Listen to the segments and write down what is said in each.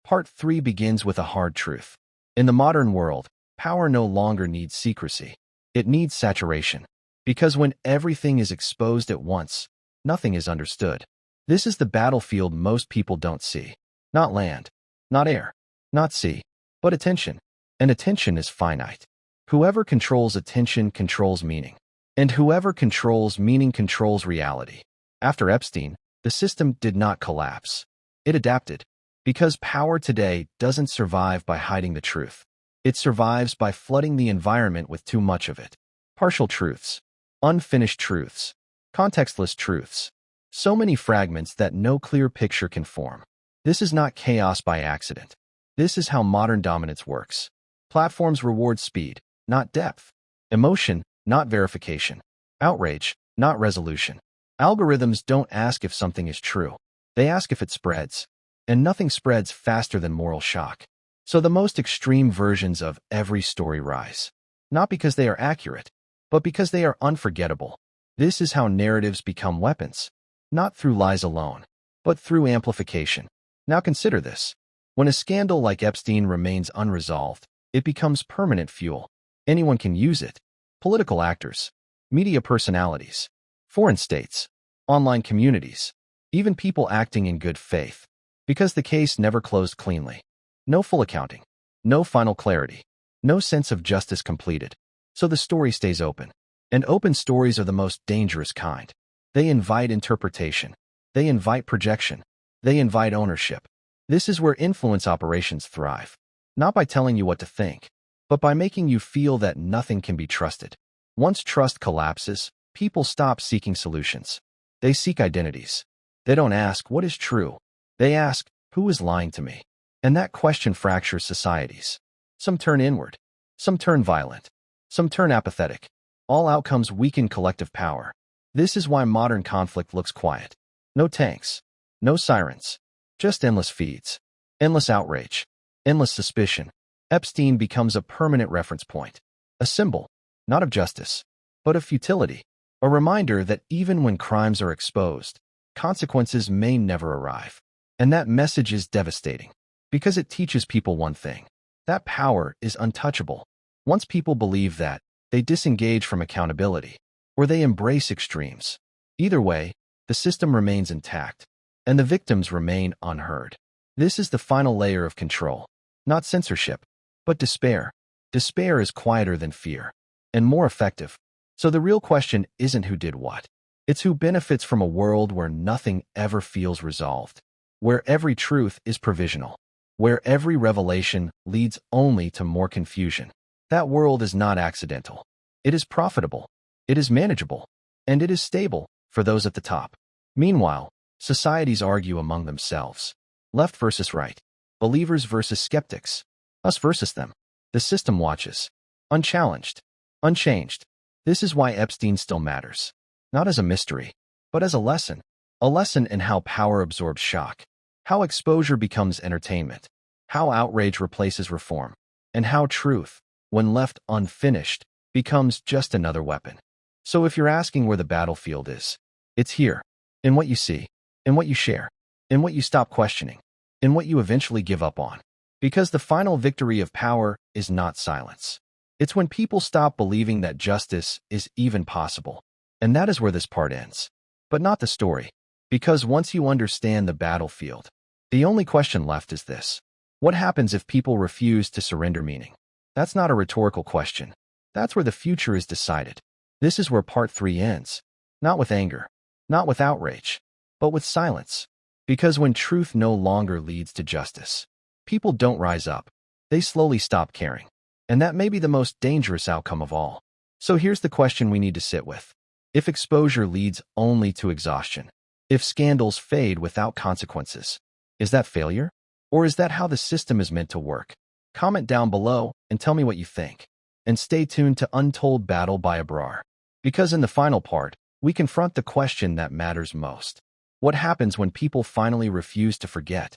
Part 3 begins with a hard truth. In the modern world, power no longer needs secrecy. It needs saturation. Because when everything is exposed at once, nothing is understood. This is the battlefield most people don't see. Not land, not air, not sea, but attention. And attention is finite. Whoever controls attention controls meaning. And whoever controls meaning controls reality. After Epstein, the system did not collapse. It adapted. Because power today doesn't survive by hiding the truth. It survives by flooding the environment with too much of it. Partial truths, unfinished truths, contextless truths. So many fragments that no clear picture can form. This is not chaos by accident. This is how modern dominance works. Platforms reward speed, not depth. Emotion, not verification. Outrage, not resolution. Algorithms don't ask if something is true. They ask if it spreads. And nothing spreads faster than moral shock. So the most extreme versions of every story rise. Not because they are accurate, but because they are unforgettable. This is how narratives become weapons. Not through lies alone, but through amplification. Now consider this. When a scandal like Epstein remains unresolved, it becomes permanent fuel. Anyone can use it. Political actors, media personalities, foreign states, online communities, even people acting in good faith. Because the case never closed cleanly. No full accounting, no final clarity, no sense of justice completed. So the story stays open. And open stories are the most dangerous kind. They invite interpretation. They invite projection. They invite ownership. This is where influence operations thrive. Not by telling you what to think, but by making you feel that nothing can be trusted. Once trust collapses, people stop seeking solutions. They seek identities. They don't ask, what is true? They ask, who is lying to me? And that question fractures societies. Some turn inward. Some turn violent. Some turn apathetic. All outcomes weaken collective power. This is why modern conflict looks quiet. No tanks. No sirens. Just endless feeds. Endless outrage. Endless suspicion. Epstein becomes a permanent reference point. A symbol, not of justice, but of futility. A reminder that even when crimes are exposed, consequences may never arrive. And that message is devastating. Because it teaches people one thing. That power is untouchable. Once people believe that, they disengage from accountability. Or they embrace extremes. Either way, the system remains intact. And the victims remain unheard. This is the final layer of control. Not censorship, but despair. Despair is quieter than fear. And more effective. So the real question isn't who did what. It's who benefits from a world where nothing ever feels resolved. Where every truth is provisional. Where every revelation leads only to more confusion. That world is not accidental. It is profitable. It is manageable. And it is stable for those at the top. Meanwhile, societies argue among themselves. Left versus right. Believers versus skeptics. Us versus them. The system watches. Unchallenged. Unchanged. This is why Epstein still matters. Not as a mystery, but as a lesson. A lesson in how power absorbs shock. How exposure becomes entertainment. How outrage replaces reform. And how truth, when left unfinished, becomes just another weapon. So if you're asking where the battlefield is, it's here. In what you see. In what you share. In what you stop questioning. In what you eventually give up on. Because the final victory of power is not silence. It's when people stop believing that justice is even possible. And that is where this part ends. But not the story. Because once you understand the battlefield, the only question left is this. What happens if people refuse to surrender meaning? That's not a rhetorical question. That's where the future is decided. This is where part 3 ends. Not with anger. Not with outrage. But with silence. Because when truth no longer leads to justice, people don't rise up. They slowly stop caring. And that may be the most dangerous outcome of all. So here's the question we need to sit with. If exposure leads only to exhaustion, if scandals fade without consequences, is that failure? Or is that how the system is meant to work? Comment down below and tell me what you think. And stay tuned to Untold Battle by Abrar. Because in the final part, we confront the question that matters most. What happens when people finally refuse to forget?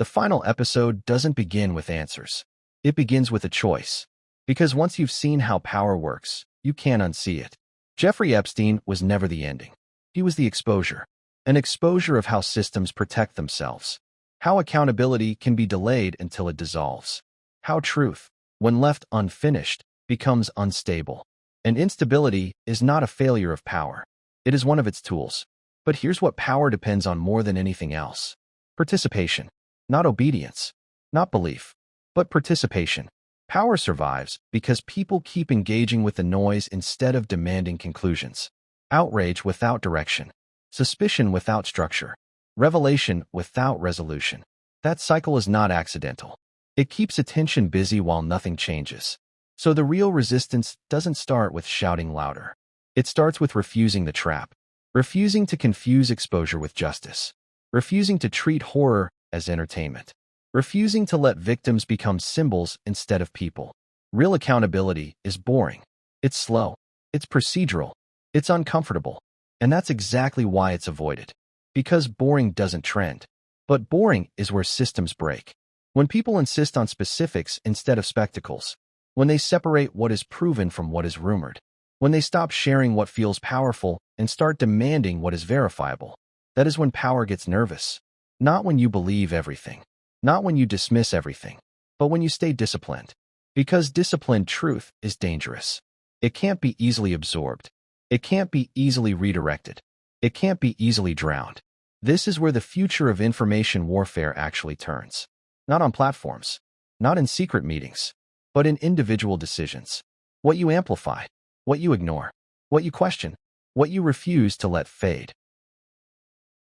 The final episode doesn't begin with answers. It begins with a choice. Because once you've seen how power works, you can't unsee it. Jeffrey Epstein was never the ending. He was the exposure. An exposure of how systems protect themselves. How accountability can be delayed until it dissolves. How truth, when left unfinished, becomes unstable. And instability is not a failure of power. It is one of its tools. But here's what power depends on more than anything else. Participation. Not obedience. Not belief. But participation. Power survives because people keep engaging with the noise instead of demanding conclusions. Outrage without direction. Suspicion without structure. Revelation without resolution. That cycle is not accidental. It keeps attention busy while nothing changes. So the real resistance doesn't start with shouting louder. It starts with refusing the trap. Refusing to confuse exposure with justice. Refusing to treat horror as entertainment. Refusing to let victims become symbols instead of people. Real accountability is boring. It's slow. It's procedural. It's uncomfortable. And that's exactly why it's avoided. Because boring doesn't trend. But boring is where systems break. When people insist on specifics instead of spectacles. When they separate what is proven from what is rumored. When they stop sharing what feels powerful and start demanding what is verifiable. That is when power gets nervous. Not when you believe everything. Not when you dismiss everything, but when you stay disciplined. Because disciplined truth is dangerous. It can't be easily absorbed. It can't be easily redirected. It can't be easily drowned. This is where the future of information warfare actually turns. Not on platforms, not in secret meetings, but in individual decisions. What you amplify, what you ignore, what you question, what you refuse to let fade.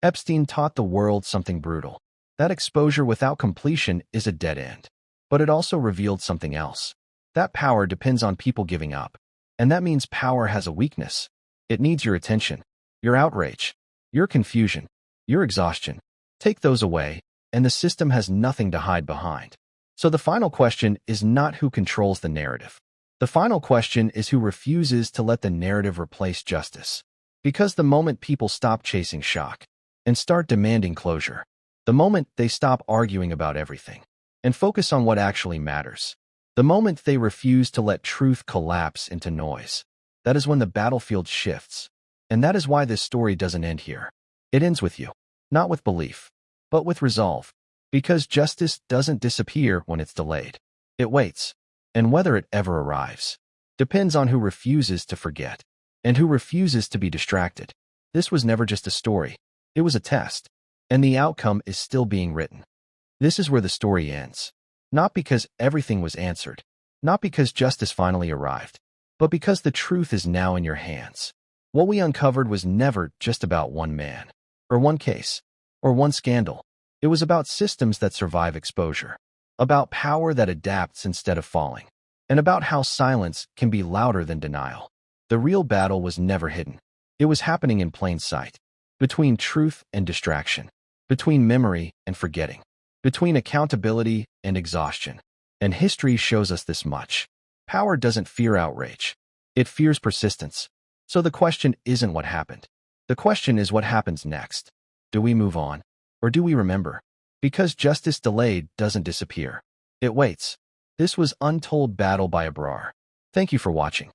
Epstein taught the world something brutal. That exposure without completion is a dead end. But it also revealed something else. That power depends on people giving up. And that means power has a weakness. It needs your attention, your outrage, your confusion, your exhaustion. Take those away, and the system has nothing to hide behind. So the final question is not who controls the narrative. The final question is who refuses to let the narrative replace justice. Because the moment people stop chasing shock and start demanding closure, the moment they stop arguing about everything and focus on what actually matters, the moment they refuse to let truth collapse into noise, that is when the battlefield shifts. And that is why this story doesn't end here. It ends with you, not with belief, but with resolve. Because justice doesn't disappear when it's delayed. It waits. And whether it ever arrives depends on who refuses to forget and who refuses to be distracted. This was never just a story. It was a test. And the outcome is still being written. This is where the story ends. Not because everything was answered. Not because justice finally arrived. But because the truth is now in your hands. What we uncovered was never just about one man, or one case, or one scandal. It was about systems that survive exposure. About power that adapts instead of falling. And about how silence can be louder than denial. The real battle was never hidden. It was happening in plain sight. Between truth and distraction. Between memory and forgetting. Between accountability and exhaustion. And history shows us this much. Power doesn't fear outrage. It fears persistence. So the question isn't what happened. The question is what happens next. Do we move on? Or do we remember? Because justice delayed doesn't disappear. It waits. This was Untold Battle by Abrar. Thank you for watching.